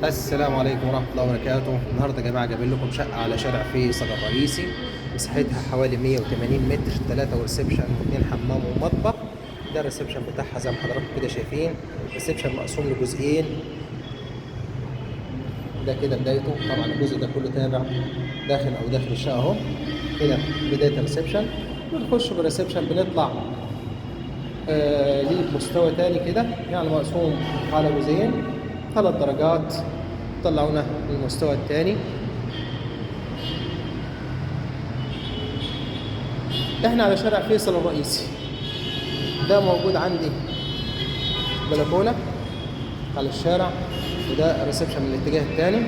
السلام عليكم ورحمة الله وبركاته. النهارده يا جماعة جايبين لكم شقة على شارع فيصل الرئيسي، مساحتها حوالي 180 متر، 3 ريسبشن و2 حمام ومطبخ. ده الريسبشن بتاعها زي ما حضراتكم كده شايفين، الريسبشن مقسوم لجزئين. ده كده بدايته، طبعا الجزء ده كله تابع داخل الشقة اهو. كده بداية الريسبشن، بنخش بالريسبشن بنطلع ليه مستوى تاني كده، يعني مقسوم على جزئين 3 درجات، طلعونا للمستوى الثاني. احنا على شارع فيصل الرئيسي. ده موجود عندي بلكونه على الشارع، وده الريسبشن من الاتجاه الثاني.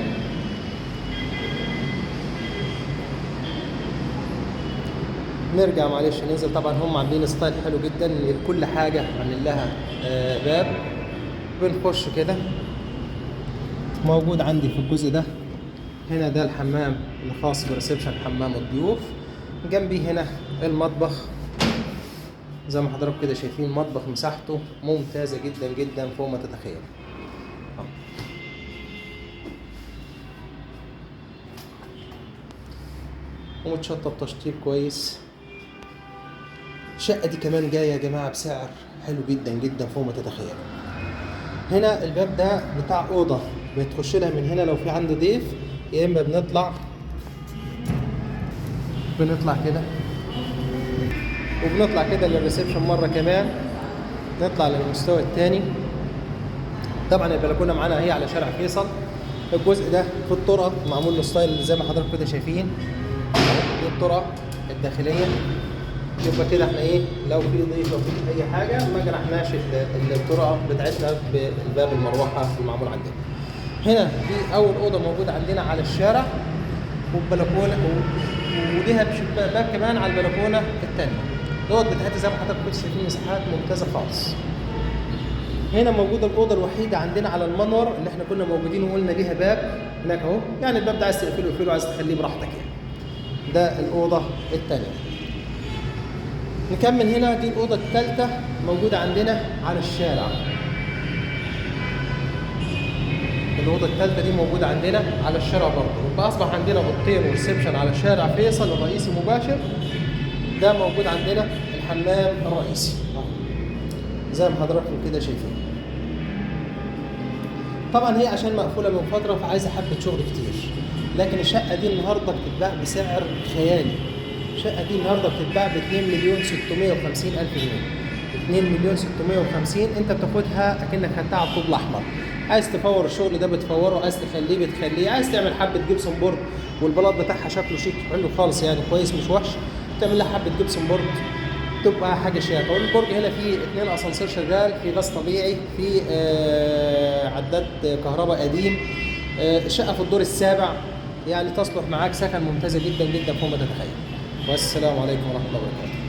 نرجع معلش ننزل. طبعا هم عاملين ستايل حلو جدا، كل حاجه عاملين لها باب. بنخش كده، موجود عندي في الجزء ده هنا ده الحمام الخاص بريسبشن حمام الضيوف. جنبي هنا المطبخ زي ما حضراتكم كده شايفين، مطبخ مساحته ممتازة جدا جدا فوق ما تتخيل. ومتشطب تشطيب كويس. الشقة دي كمان جاية يا جماعة بسعر حلو جدا جدا فوق ما تتخيل. هنا الباب ده بتاع أوضة بتخش لها من هنا لو في عندي ضيف، يا إما بنطلع كده، وبنطلع كده للريسبشن مرة كمان، نطلع للمستوى الثاني. طبعا البلكونة معانا هي على شارع فيصل. الجزء ده في الطرقة معمول له ستايل زي ما حضراتكم كده شايفين، دي الطرقة الداخلية. يبقى كده احنا ايه، لو في ضيف او في اي حاجة ما جرحناش الطرقة بتاعتنا بالباب المروحة المعمول عندنا. هنا دي أول أوضة موجودة عندنا على الشارع، والبلكونة وليها باب كمان على البلكونة الثانية. الأوض بتاعتها زي ما حضراتكم شايفين مساحات ممتازة خالص. هنا موجودة الأوضة الوحيدة عندنا على المنور اللي احنا كنا موجودين وقلنا ليها باب هناك اهو، يعني الباب ده عايز تقفله اقفله، عايز تخليه براحتك يعني. ده الأوضة الثانية. نكمل هنا، دي الأوضة الثالثة موجودة عندنا على الشارع. الأوضة الثالثة دي موجودة عندنا على الشارع برضه، يبقى أصبح عندنا أوضتين وريسبشن على شارع فيصل الرئيسي مباشر. ده موجود عندنا الحمام الرئيسي زي ما حضراتكم كده شايفين. طبعا هي عشان مقفولة من فترة فعايزة حبة شغل كتير، لكن الشقة دي النهاردة بتتباع بسعر خيالي. الشقة دي النهاردة بتتباع ب 2,650,000 جنيه. 2,650,000 انت بتاخدها اكنك خدتها على الطوب الاحمر. عايز تفور الشغل ده بتفوره، عايز تخليه بتخليه، عايز تعمل حبه جبسون بورد والبلاط بتاعها شكله شيك حلو خالص يعني كويس مش وحش، تعمل لها حبه جبسون بورد تبقى حاجه شياكه. والبرج هنا فيه 2 اسانسير شغال، في غاز طبيعي، في عداد كهرباء قديم. الشقه في الدور السابع، يعني تصلح معاك سكن ممتازه جدا جدا فوق ما تتخيل. والسلام عليكم ورحمه الله وبركاته.